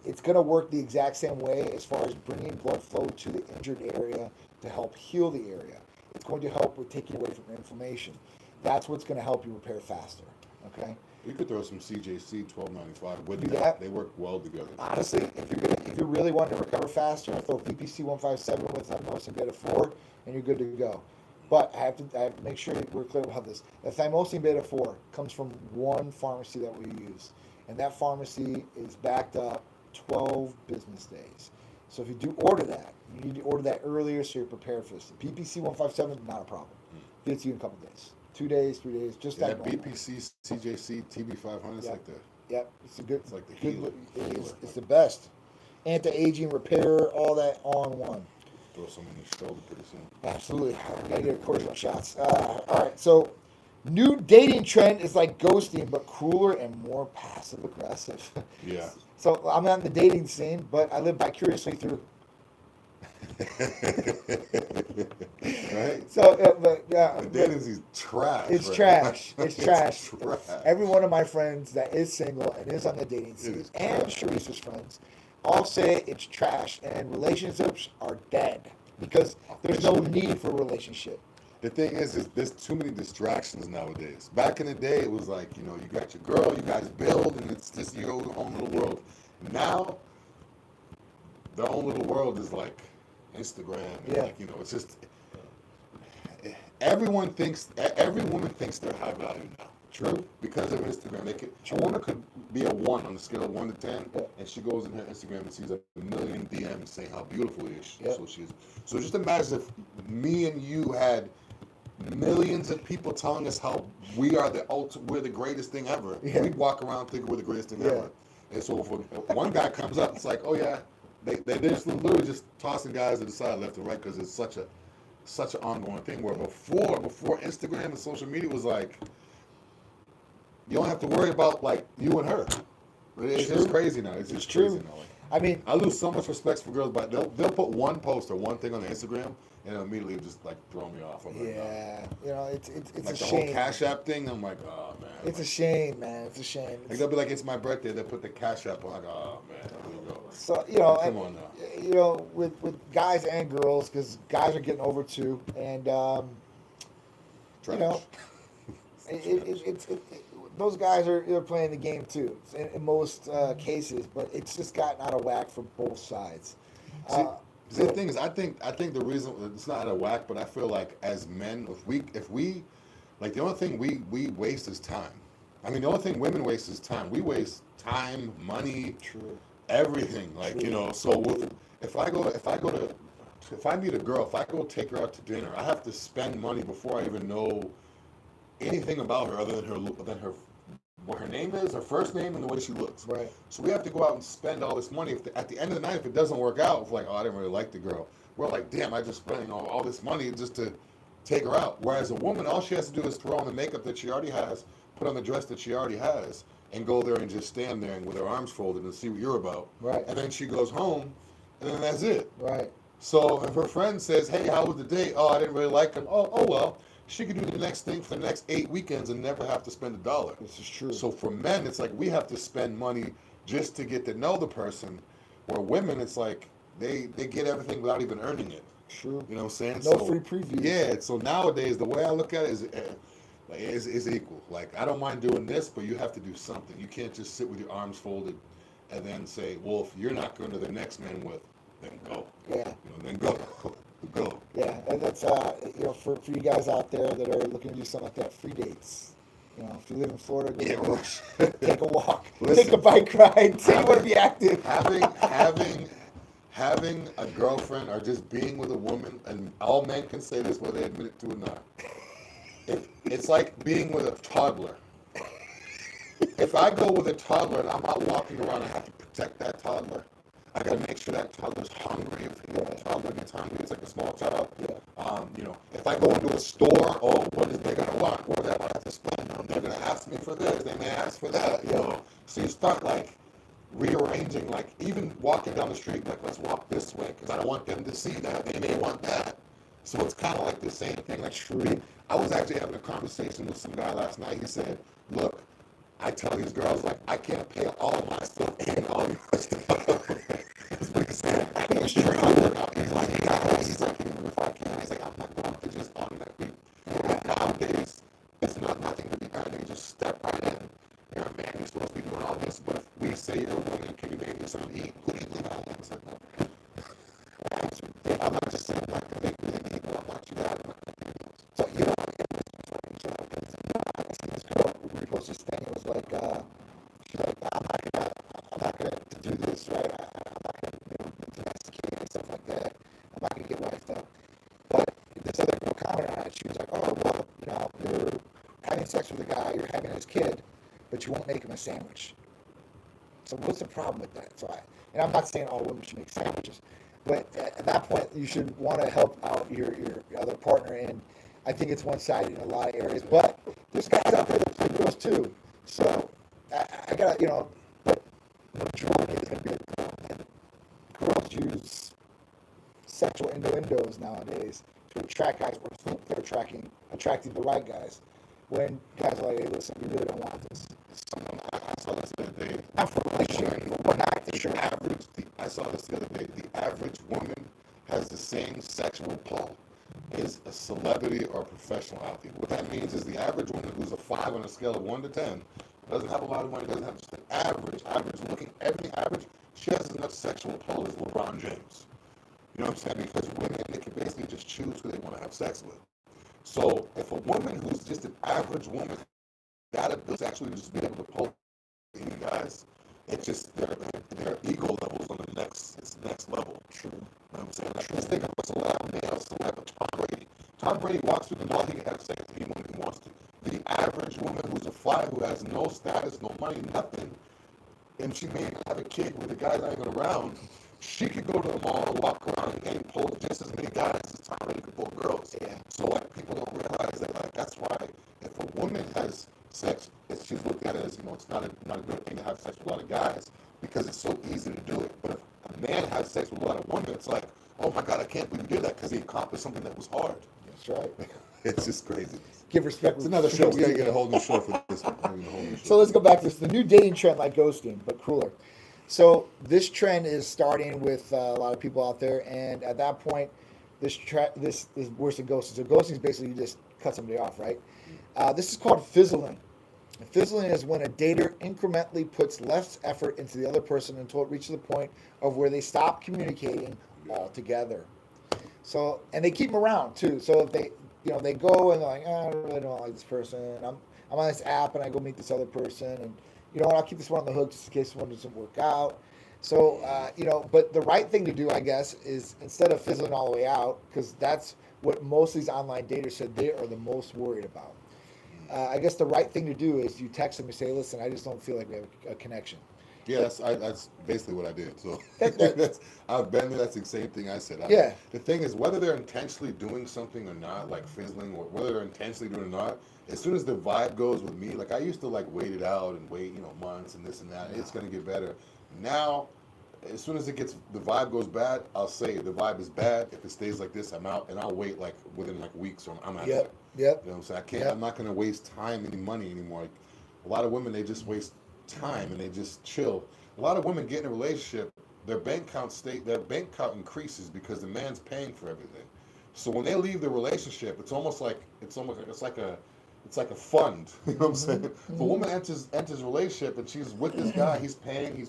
it's going to work the exact same way as far as bringing blood flow to the injured area to help heal the area. It's going to help with taking away from inflammation. That's what's going to help you repair faster. Okay. You could throw some CJC 1295 with Do that. that. They work well together. Honestly, if you really want to recover faster, throw VPC 157 with thymosin beta 4, and you're good to go. But I have to make sure we're clear about this. The thymosin beta 4 comes from one pharmacy that we use, and that pharmacy is backed up 12 business days. So if you do order that, you need to order that earlier so you're prepared for this. The BPC 157, not a problem. Get to you in a couple days. 2 days, 3 days, just Yeah, like normal. BPC, CJC, TB500, it's like that. Yep, It's like the healer. It's the best. Anti-aging, repair, all that all in one. Throw some in the shoulder pretty soon. Absolutely. I gotta get cortisone shots. All right, so new dating trend is like ghosting, but crueler and more passive aggressive. Yeah. So I'm not in the dating scene, but I live vicariously through. Right? So, but yeah, The dating is trash. it's right? trash. It's trash. trash. Every one of my friends that is single and is on the dating scene, is and Sharice's friends, all say it's trash and relationships are dead because there's no need for a relationship. The thing is there's too many distractions nowadays. Back in the day, it was like, you got your girl, you guys build, and it's just your own little world. Now, their own little world is like Instagram. And Yeah. like, it's just, every woman thinks they're high value now. True. Because of Instagram. A woman could be a 1 on the scale of 1 to 10, and she goes in her Instagram and sees a million DMs saying how beautiful she is. So just imagine if me and you had millions of people telling us how we're the greatest thing ever. Yeah. We'd walk around thinking we're the greatest thing ever. And so if one guy comes up, it's like, oh yeah, they're just literally just tossing guys to the side, left and right, because it's such an ongoing thing. Where before Instagram and social media was like, you don't have to worry about like you and her. It's just crazy now. It's just crazy now. I mean, I lose so much respect for girls, but they'll put one post or one thing on their Instagram and it'll immediately just like throw me off. I'm like, it's like a the shame. whole Cash App thing. I'm like, oh man. It's a shame, man. It's a shame. Like they'll be like, it's my birthday. They'll put the Cash App on. Like, oh man, here we go. So come on now. With guys and girls, because guys are getting over too, and Trash. those guys they're playing the game too in most cases, but it's just gotten out of whack for both sides. See, the thing is, I think the reason it's not out of whack, but I feel like as men, if we like the only thing we waste is time. I mean, the only thing women waste is time. We waste time, money, everything. Like so if I meet a girl, if I go take her out to dinner, I have to spend money before I even know anything about her other than her what her name is, her first name, and the way she looks. Right. So we have to go out and spend all this money. At the end of the night, if it doesn't work out, if like, oh, I didn't really like the girl, we're like, damn, I just spent all this money just to take her out. Whereas a woman, all she has to do is throw on the makeup that she already has, put on the dress that she already has, and go there and just stand there and with her arms folded and see what you're about. Right. And then she goes home, and then that's it. Right. So if her friend says, hey, how was the date? Oh, I didn't really like him. Oh well. She could do the next thing for the next 8 weekends and never have to spend $1. This is true. So for men, it's like we have to spend money just to get to know the person. Where women, it's like they get everything without even earning it. True. You know what I'm saying? No free previews. Yeah. So nowadays, the way I look at it is equal. Like I don't mind doing this, but you have to do something. You can't just sit with your arms folded and then say, well, if you're not going to the next man with, then go. Yeah. Then go. Go. Yeah, and that's for you guys out there that are looking to do something like that, free dates. If you live in Florida, go take a walk, take a bike ride, say you want to be active. Having a girlfriend or just being with a woman, and all men can say this whether they admit it to or not. It's like being with a toddler. If I go with a toddler and I'm out walking around, I have to protect that toddler. I gotta make sure that toddler's hungry. If the toddler gets hungry, it's like a small child. If I go into a store, what is they gonna want? What do I have to spend on? They're gonna ask me for this. They may ask for that. So you start like rearranging, like even walking down the street, like let's walk this way because I don't want them to see that. They may want that. So it's kind of like the same thing. Like I was actually having a conversation with some guy last night. He said, "Look, I tell these girls, like, I can't pay all my stuff and all your stuff. That's what he said. He's true. He's like, guys, he's like, even if I can, he's like, I'm not going to just automatically. Nowadays, it's not nothing to be done. You just step right in. You're a man, you're supposed to be doing all this. But if we say you're a woman, can you make me something to eat? Who do you think I am? It's like, no. I'm not just saying, like, to make me eat, but I want you to have my opinions. So, you know, I see this girl repost this thing. It was like, she's like, I'm not gonna do this, right? I'm not gonna, domesticate and stuff like that. I'm not gonna get wifed up. But this other girl commented on it. She was like, oh, well, you're having sex with a guy, you're having his kid, but you won't make him a sandwich. So what's the problem with that? And I'm not saying all women should make sandwiches, but at that point, you should want to help out your other partner. And I think it's one-sided in a lot of areas. But there's guys out there that play girls too. So I gotta, but the majority is gonna be a girl. And girls use sexual innuendos nowadays to attract guys or think they're attracting the right guys. When guys are like, hey, listen, we really don't want this. I saw this the other day. Not for relationship, but not the average. I saw this the other day. The average woman has the same sexual pull as a celebrity or a professional athlete. What that means is the average woman who's a 5 on a scale of 1 to 10 doesn't have a lot of money, doesn't have just an average, looking everything average, she has as much sexual pull as LeBron James. You know what I'm saying? Because women, they can basically just choose who they want to have sex with. So if a woman who's just an average woman got ability to actually just be able to pull you guys, it's just their ego levels on the next level. True. You know what I'm saying? Like, just think of what's allowed males to have Tom Brady. Tom Brady walks through the mall, he can have sex with anyone he wants to. The average woman who's a fly, who has no status, no money, nothing, and she may have a kid with the guys not even around, she could go to the mall and walk around and pull just as many guys as Tom Brady could pull girls. Yeah. So like people don't realize that, like, that's why if a woman has sex, she's looked at it as, it's not a good thing to have sex with a lot of guys because it's so easy to do it. But if a man has sex with a lot of women, it's like, oh my God, I can't believe you did that because he accomplished something that was hard. That's right. It's just crazy. Give respect. It's another show. We gotta get a whole new show for this. So let's go back to this. The new dating trend, like ghosting, but cooler. So this trend is starting with a lot of people out there, and at that point, this is worse than ghosting. So ghosting is basically you just cut somebody off, right? This is called fizzling. Fizzling is when a dater incrementally puts less effort into the other person until it reaches the point of where they stop communicating altogether. So, and they keep them around too. So if they, they go and they're like, I really don't like this person. I'm on this app and I go meet this other person, and I'll keep this one on the hook just in case one doesn't work out. So, but the right thing to do, I guess, is instead of fizzling all the way out, because that's what most of these online daters said they are the most worried about. I guess the right thing to do is you text them and say, listen, I just don't feel like we have a connection. Yeah, that's basically what I did. So I've been there. That's the same thing I said. The thing is, whether they're intentionally doing something or not, like fizzling, or whether they're intentionally doing it or not, as soon as the vibe goes with me, like I used to wait it out and wait, months and this and that. It's gonna get better. Now, as soon as the vibe goes bad, I'll say the vibe is bad. If it stays like this, I'm out, and I'll wait within weeks, or I'm out. Yep. You know what I'm saying? I can't. I'm not gonna waste time and money anymore. Like, a lot of women, they just waste time and they just chill. A lot of women get in a relationship, their bank account increases because the man's paying for everything. So when they leave the relationship, it's like a fund. You know what I'm saying? If a woman enters a relationship and she's with this guy, he's paying,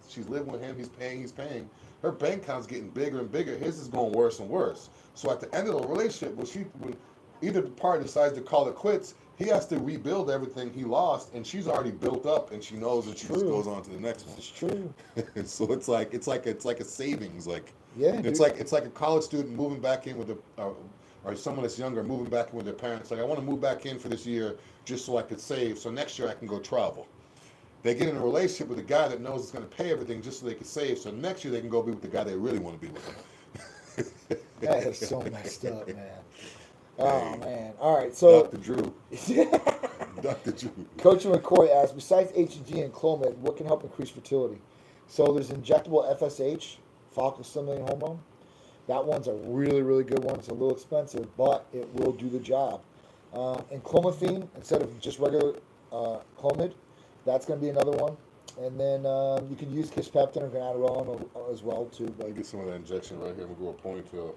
she's living with him, he's paying. Her bank account's getting bigger and bigger. His is going worse and worse. So at the end of the relationship, when either party decides to call it quits, he has to rebuild everything he lost, and she's already built up, and she knows that she just goes on to the next one. It's true. So it's like a savings, it's like a college student moving back in with or someone that's younger moving back in with their parents. Like, I want to move back in for this year just so I could save, so next year I can go travel. They get in a relationship with a guy that knows it's going to pay everything just so they can save, so next year they can go be with the guy they really want to be with. That is so messed up, man. Oh, man. All right, so... Dr. Drew. Dr. Drew. Coach McCoy asks, besides HCG and Clomid, what can help increase fertility? So there's injectable FSH, follicle-stimulating hormone. That one's a really, really good one. It's a little expensive, but it will do the job. And clomiphene, instead of just regular Clomid, That's going to be another one. And then you can use Kisspeptin or Ganaderone as well too. I But get some of that injection right here. I'm gonna grow a ponytail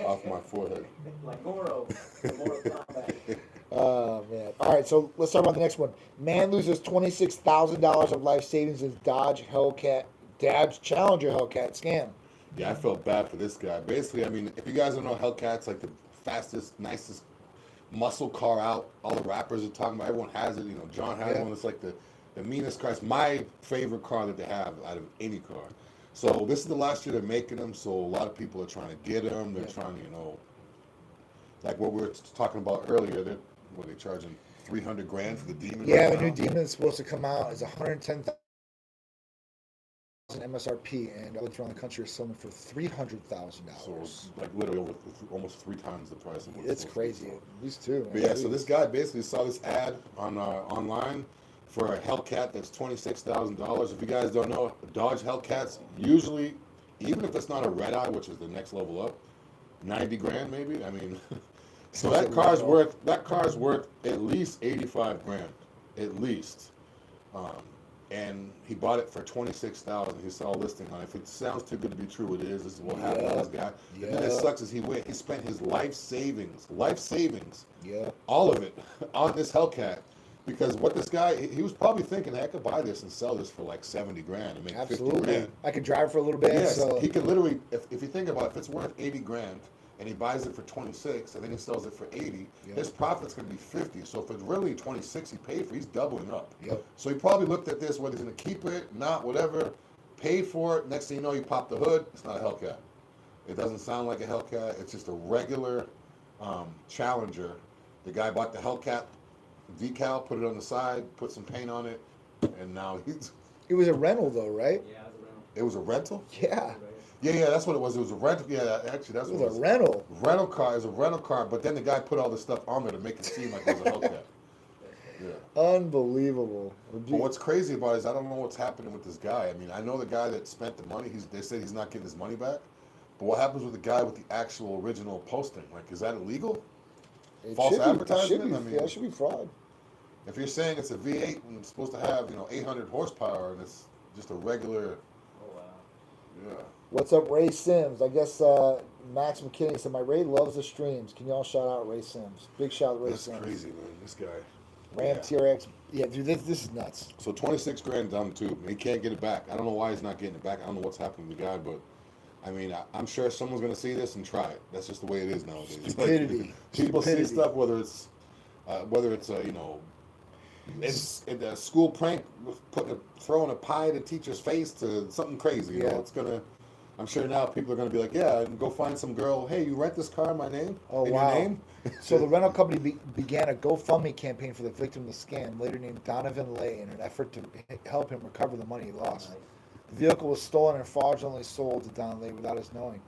off my forehead. Like Goro. Mortal Kombat. oh man! All right, so let's talk about the next one. Man loses $26,000 of life savings as Dodge Challenger Hellcat scam. Yeah, I felt bad for this guy. Basically, I mean, if you guys don't know, Hellcat's like the fastest, nicest muscle car out. All the rappers are talking about. Everyone has it. You know, John has Yeah. one. It's like the meanest car. It's my favorite car that they have out of any car. So this is the last year they're making them. So a lot of people are trying to get them. They're trying to, like what we were talking about earlier. They're charging 300 grand for the Demon. Yeah, right the now. new Demon is supposed to come out as 110,000 MSRP, and others around the country are selling for $300,000. So it's like literally almost 3 times the price of what It's supposed to be. crazy. These two. But yeah, so this guy basically saw this ad on online for a Hellcat that's $26,000. If you guys don't know, Dodge Hellcats usually, even if it's not a red eye, which is the next level up, 90 grand maybe. I mean, so that car's worth at least 85 grand, at least. And he bought it for 26,000. He saw a listing on it. If it sounds too good to be true, it is. This is what happened to this guy. Yeah. And then it sucks is he spent his life savings, Yeah. all of it on this Hellcat. Because what this guy, he was probably thinking, hey, I could buy this and sell this for like 70 grand and make 50 Absolutely. grand. I could drive for a little bit. Yes, So he could literally, if you think about it, if it's worth 80 grand and he buys it for 26 and then he sells it for 80, Yeah. his profit's going to be 50. So if it's really 26 he paid for, he's doubling up. Yep. So he probably looked at this, whether he's going to keep it, not, whatever, paid for it. Next thing you know, you pop the hood, it's not a Hellcat. It doesn't sound like a Hellcat. It's just a regular Challenger. The guy bought the Hellcat decal, put it on the side, put some paint on it, and now he's... it was a rental though, right? Yeah, it was a rental. It was a rental? Yeah. Yeah, that's what it was. It was a rental. Yeah, actually, that's It what was a rental. Rental car is a rental car, but then the guy put all this stuff on there to make it seem like it was a Hellcat. Yeah. Unbelievable. But what's crazy about it is I don't know what's happening with this guy. I mean, I know the guy that spent the money. They said he's not getting his money back. But what happens with the guy with the actual original posting? Like, is that illegal? It False should be- advertisement? I mean- yeah, it should be fraud. If you're saying it's a V8 and it's supposed to have 800 horsepower and it's just a regular, Oh, wow. yeah. What's up, Ray Sims? I guess Max McKinney said, my Ray loves the streams. Can y'all shout out Ray Sims? Big shout out to Ray That's Sims. crazy, man. This guy. Ram Yeah. TRX. Yeah, dude, this is nuts. So 26 grand down too. He can't get it back. I don't know why he's not getting it back. I don't know what's happening to the guy, but I mean, I'm sure someone's gonna see this and try it. That's just the way it is nowadays. Stupidity. People see Stupidity. stuff whether it's it's a school prank with throwing a pie at a teacher's face to something crazy. You Yeah. know, it's gonna. I'm sure now people are gonna be like, yeah, and go find some girl. Hey, you rent this car in my name? Oh, in wow. Your name? So the rental company began a GoFundMe campaign for the victim of the scam, later named Donovan Lay, in an effort to help him recover the money he lost. The vehicle was stolen and fraudulently sold to Don Lay without his knowing.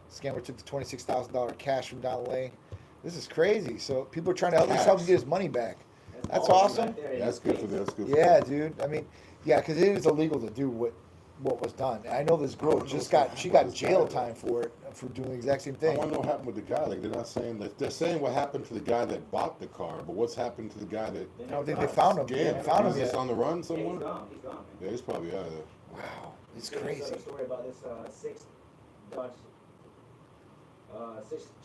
The scammer took the $26,000 cash from Don Lay. This is crazy. So people are trying to help him get his money back. That's awesome. Right there in That's your good for face. this. Good for Yeah, them. dude. I mean, yeah, because it is illegal to do what was done. I know this girl know just what's she gonna happen got with this jail guy, time for it, for doing the exact same I thing. want to know what happened with the guy. Like they're not saying that they're saying what happened to the guy that bought the car, but what's happened to the guy that I don't think they found him. They scammed? haven't found him Is this yet. on the run Yeah, somewhere? he's gone. He's gone, man. Yeah, he's probably out of there. Wow, it's There's crazy. another story about this six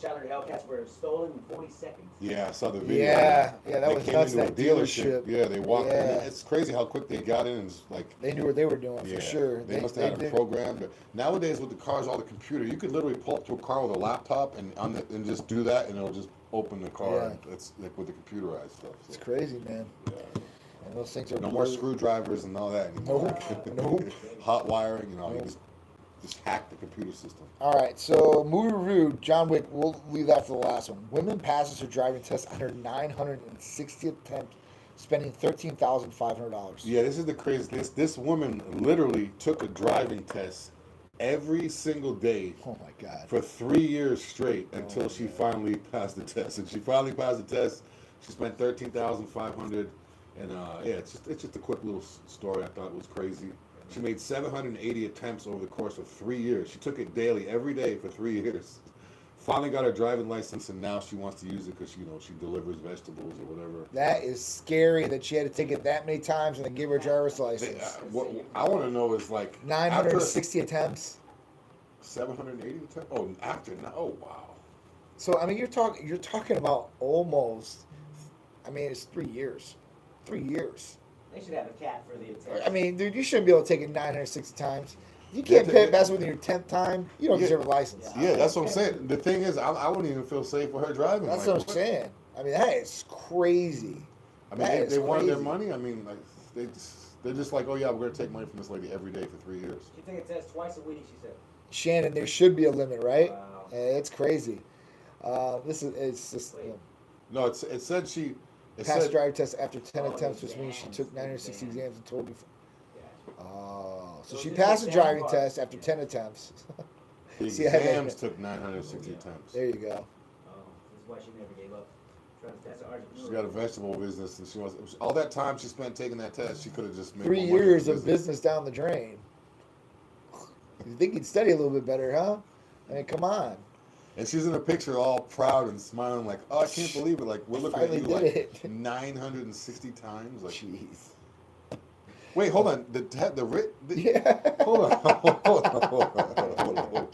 Challenger Hellcats were stolen in 40 seconds. Yeah, I saw the video. Yeah, that They was came nuts. into a That dealership. Yeah, they walked. Yeah. It's crazy how quick they got in. And it's like, They knew what they were doing yeah, for sure. They must have had a program. But nowadays with the cars, all the computer, you could literally pull up to a car with a laptop and and just do that, and it'll just open the car. Yeah. It's like with the computerized stuff. It's So, crazy, man. yeah. And those things are No more really- screwdrivers and all that anymore. Nope. Hot wiring, you Nope. just hack the computer system. All right, so movie review, John Wick. We'll leave that for the last one. Women passes her driving test on her 960th attempt, spending $13,500. Yeah, this is the craziest. This woman literally took a driving test every single day Oh my God. for 3 years straight until she finally passed the test. And she finally passed the test. She spent $13,500, and yeah, it's just a quick little story. I thought it was crazy. She made 780 attempts over the course of 3 years. She took it daily, every day for 3 years. finally got her driving license, and now she wants to use it because she delivers vegetables or whatever. That is scary that she had to take it that many times and then give her a driver's license. What I want to know is like 960 attempts. 780 attempts. Oh, after now. Oh, wow. So I mean, you're talking about almost. I mean, it's 3 years. 3 years. They should have a cap for the attempt. I mean, dude, you shouldn't be able to take it 960 times. You can't pass within your 10th time. You don't deserve a license. Yeah, that's what I'm saying. The thing is, I wouldn't even feel safe with her driving. That's what I'm saying. I mean, that is crazy. I mean, they wanted their money. I mean, like they're just like, oh yeah, we're gonna take money from this lady every day for 3 years. She took a test twice a week. She said. Shannon, there should be a limit, right? Wow. It's crazy. It's just. No, it said she. Passed driver test after 10 attempts, which means she took 960 exams in total. Oh, so she passed the driving test after 10 attempts. The exams took 960 attempts. There you go. Oh, this is why she never gave up. That's an She's got a vegetable business, and she wants all that time she spent taking that test. She could have just made 3 years of business down the drain. You think you'd study a little bit better, huh? I mean, come on. And she's in a picture all proud and smiling like, oh, I can't believe it. Like, we're looking at you like 960 times. Like, jeez. Wait, hold on. Yeah. Hold on.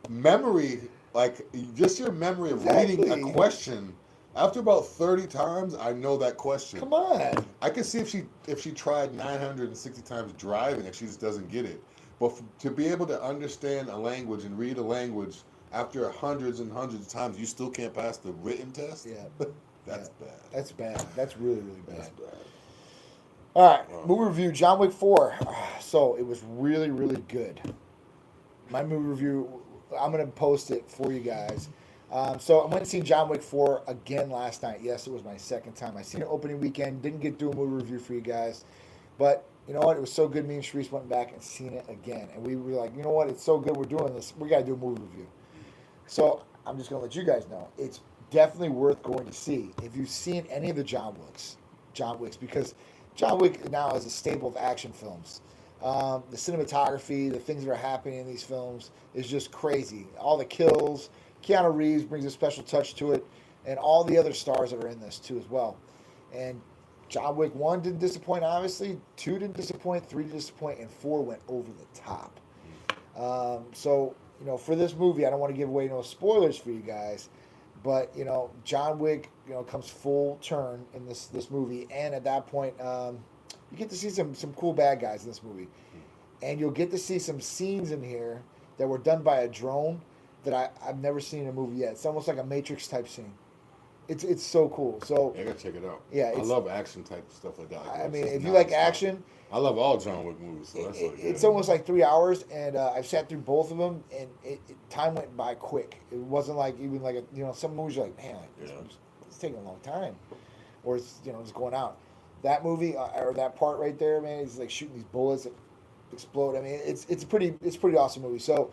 Memory, like, just your memory of reading a question. After about 30 times, I know that question. Come on. I can see if she tried 960 times driving, if she just doesn't get it. But to be able to understand a language and read a language after hundreds and hundreds of times, you still can't pass the written test? Yeah. That's bad. That's bad. That's really, really bad. That's bad. All right, movie review, John Wick 4. So it was really, really good. My movie review, I'm going to post it for you guys. So I went and seen John Wick 4 again last night. Yes, it was my second time. I seen it opening weekend. Didn't get to do a movie review for you guys. But you know what? It was so good. Me and Sharice went back and seen it again. And we were like, you know what? It's so good. We're doing this. We got to do a movie review. So I'm just going to let you guys know. It's definitely worth going to see. If you've seen any of the John Wicks, because John Wick now is a staple of action films. The cinematography, the things that are happening in these films is just crazy. All the kills, Keanu Reeves brings a special touch to it, and all the other stars that are in this too as well. And John Wick 1 didn't disappoint, obviously. 2 didn't disappoint, 3 didn't disappoint, and 4 went over the top. So, you know, for this movie, I don't want to give away no spoilers for you guys, but, you know, John Wick, you know, comes full turn in this movie, and at that point, you get to see some cool bad guys in this movie. And you'll get to see some scenes in here that were done by a drone that I've never seen in a movie yet. It's almost like a Matrix type scene. It's so cool. So I gotta check it out. Yeah, I love action type stuff like that. I mean, if you like action, I love all John Wick movies. So that's it's almost like 3 hours, and I've sat through both of them, and time went by quick. It wasn't like even like some movies you're like, man, it's taking a long time, or it's just going out. That movie or that part right there, man, is like shooting these bullets that explode. I mean, it's a pretty awesome movie. So,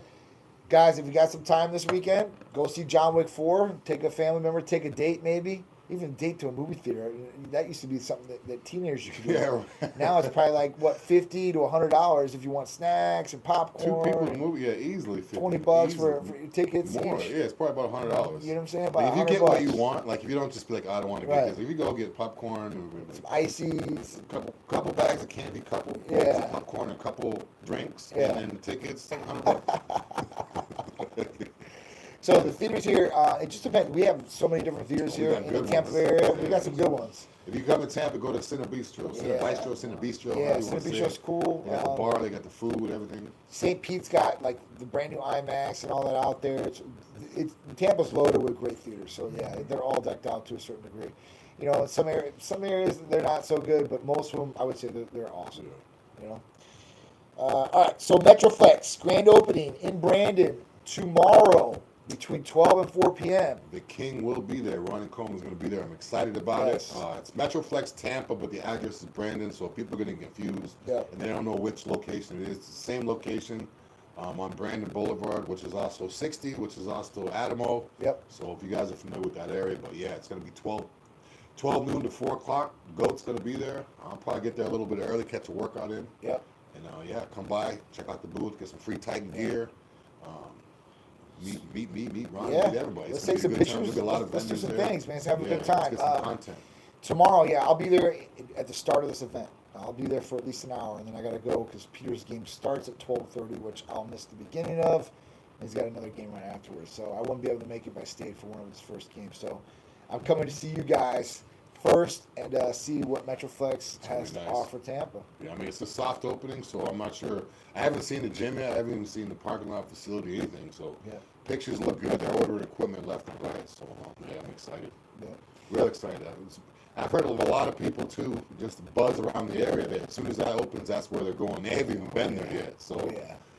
guys, if you got some time this weekend, go see John Wick 4. Take a family member, take a date maybe. Even a date to a movie theater. That used to be something that teenagers could do. Yeah. Now it's probably like, what, $50 to $100 if you want snacks and popcorn. 2 people in the movie, easily. $20 for your tickets. More, yeah, it's probably about $100. You know what I'm saying? About if you get what you want, like if you don't just be like, I don't want to get this. If you go get popcorn, some ices, couple bags of candy, couple bags of popcorn, a couple drinks, and then the tickets, like $100. So the theaters here, it just depends. We have so many different theaters here in the Tampa area. We got some good ones. If you come to Tampa, go to Cine Bistro. Cine Bistro. Yeah, Cine Bistro's cool. They got the bar, they got the food, everything. St. Pete's got like the brand new IMAX and all that out there. Tampa's loaded with great theaters. So yeah, they're all decked out to a certain degree. You know, in some areas they're not so good, but most of them I would say they're awesome. You know. All right, so Metroflex grand opening in Brandon tomorrow. Between 12 and 4 p.m. The King will be there. Ronnie Coleman's going to be there. I'm excited about it. It's Metroflex Tampa, but the address is Brandon, so people are going to get confused. And they don't know which location it is. It's the same location on Brandon Boulevard, which is also 60, which is also Adamo. So if you guys are familiar with that area, but yeah, it's going to be 12 noon to 4 o'clock. GOAT's going to be there. I'll probably get there a little bit early, catch a workout in. And come by, check out the booth, get some free Titan gear. meet Ron, Yeah. meet everybody. Let's It's gonna take some be a good time. pictures. There'll be a lot of Let's do vendors some there. things, man. Let's have a good Let's time. get some content. Tomorrow, yeah, I'll be there at the start of this event. I'll be there for at least an hour, and then I got to go because Peter's game starts at 12:30, which I'll miss the beginning of. And he's got another game right afterwards, so I won't be able to make it if I stayed for one of his first games. So I'm coming to see you guys first and see what Metroflex has to offer Tampa. Yeah, I mean, it's a soft opening, so I'm not sure. I haven't seen the gym yet. I haven't even seen the parking lot facility, anything. So pictures look good. They're ordering equipment left and right. So yeah, I'm excited. Yeah. Real excited. I've heard of a lot of people too, just buzz around the area that as soon as that opens, that's where they're going. They haven't even been there yet. So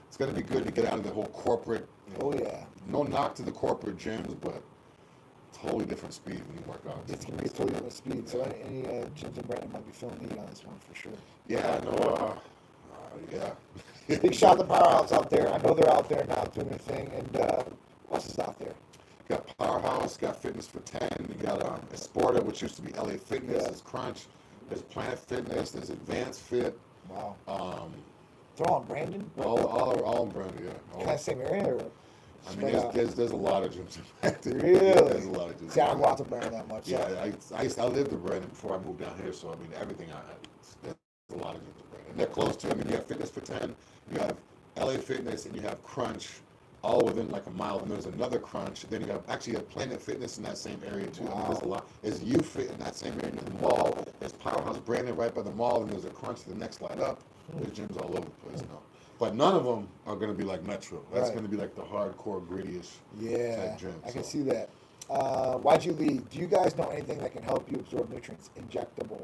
it's going to be good to get out of the whole corporate. No knock to the corporate gyms, but totally different speed when you work out. It's going to be a totally different speed. So any gyms in Brandon might be feeling the heat on this one for sure. Yeah, I know. Big shout out to Powerhouse out there. I know they're out there now doing their thing. And what else is out there? Got Powerhouse, got Fitness for 10, you got Esporta, which used to be LA Fitness, there's Crunch, there's Planet Fitness, there's Advanced Fit. Wow. They're all in Brandon? All in Brandon, yeah. Kind of same area? Or I mean, there's a lot of gyms in Brandon. Really? Yeah, there's a lot of gyms. See, I don't go out to Brandon that much. Yeah, I lived in Brandon before I moved down here, so I mean, there's a lot of gyms in Brandon. They're close to, I mean, you have Fitness for 10, you have LA Fitness, and you have Crunch, all within like a mile, and there's another Crunch. Then you have Planet Fitness in that same area too. Wow. I mean, there's a lot. There's U-Fit in that same area near the mall. There's Powerhouse Brandon right by the mall, and there's a Crunch the next light up. There's gyms all over the place now. But none of them are going to be like Metro. That's going to be like the hardcore, gritty-ish type gym. I can see that. Why'd you leave? Do you guys know anything that can help you absorb nutrients? Injectable.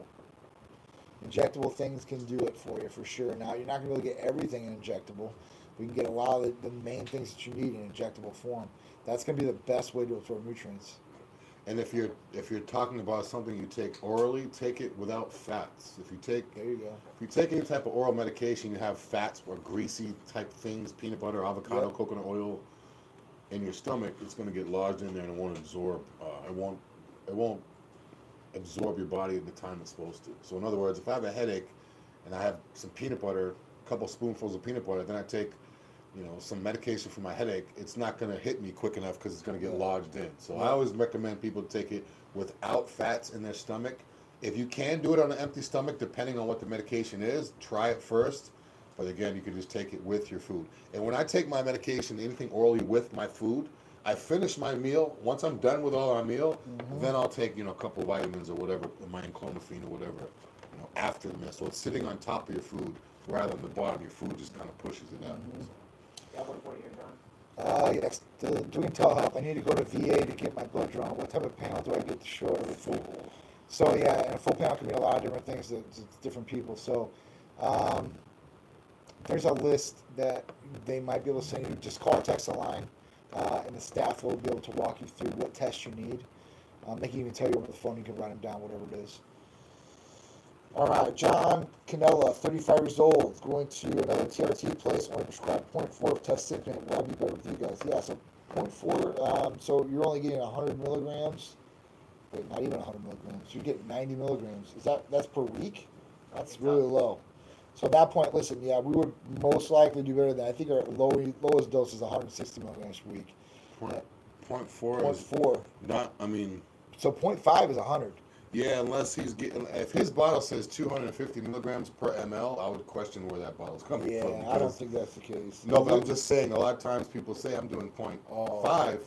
Injectable things can do it for you for sure. Now, you're not going to be able to get everything in injectable. We can get a lot of the main things that you need in injectable form. That's going to be the best way to absorb nutrients. And if you're talking about something you take orally, take it without fats. If you take any type of oral medication, you have fats or greasy type things, peanut butter, avocado, coconut oil in your stomach, it's going to get lodged in there and it won't absorb. It won't absorb your body at the time it's supposed to. So in other words, if I have a headache and I have some peanut butter, a couple spoonfuls of peanut butter, then I take some medication for my headache, it's not going to hit me quick enough because it's going to get lodged in. So I always recommend people take it without fats in their stomach. If you can do it on an empty stomach, depending on what the medication is, try it first. But again, you can just take it with your food. And when I take my medication, anything orally with my food, I finish my meal. Once I'm done with all our meal, then I'll take a couple of vitamins or whatever, clomiphene or whatever, after the meal. So it's sitting on top of your food rather than the bottom. Your food just kind of pushes it out. Yes, doing telehealth. I need to go to V.A. to get my blood drawn. What type of panel do I get to show everything? So yeah, and a full panel can mean a lot of different things to different people. So there's a list that they might be able to send you. Just call or text the line, and the staff will be able to walk you through what tests you need. They can even tell you over the phone. You can write them down, whatever it is. All right, John Canella, 35 years old, going to another TRT place, only prescribed 0.4 of test signet. Will I be better with you guys? Yeah, so 0.4, so you're only getting 100 milligrams. Wait, not even 100 milligrams. You're getting 90 milligrams. That's per week? That's really low. So at that point, listen, yeah, we would most likely do better than that. I think our lowest dose is 160 milligrams per week. 0.4 is not, So 0.5 is 100. Yeah, unless if his bottle says 250 milligrams per ml, I would question where that bottle's coming from. Yeah, I don't think that's the case. No, but I'm just saying, a lot of times people say I'm doing 0.5,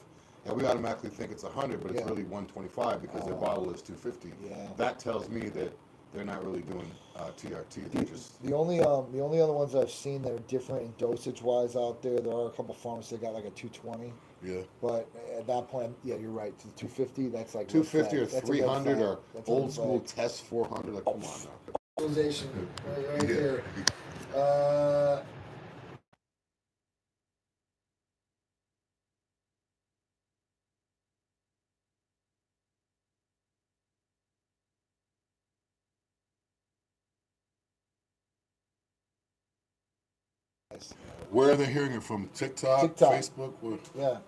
and we automatically think it's 100, but it's really 125 because their bottle is 250. Yeah. That tells me that they're not really doing TRT. They're just the only other ones I've seen that are different in dosage wise out there. There are a couple pharmacies that got like a 220. Yeah. But at that point, yeah, you're right. To 250, that's like 250 or 300 or old school test 400. Like, come on now. Utilization right there. Where are they hearing it from? TikTok. Facebook? Yeah.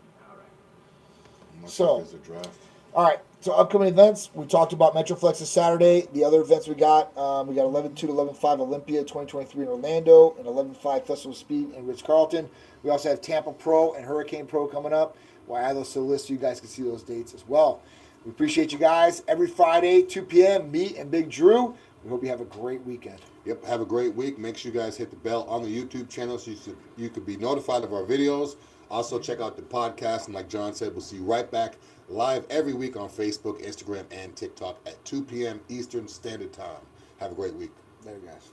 So, there's a draft. All right. So upcoming events, we talked about Metroflex this Saturday. The other events we got 11-2 to 11-5 Olympia 2023 in Orlando and 11-5 Festival Speed in Ritz-carlton. We also have Tampa Pro and Hurricane Pro coming up. We'll add those to the list so you guys can see those dates as well. We appreciate you guys. Every Friday, 2 p.m., me and Big Drew. We hope you have a great weekend. Yep, have a great week. Make sure you guys hit the bell on the YouTube channel so you could be notified of our videos. Also, check out the podcast. And like John said, we'll see you right back live every week on Facebook, Instagram, and TikTok at 2 p.m. Eastern Standard Time. Have a great week. Later, guys.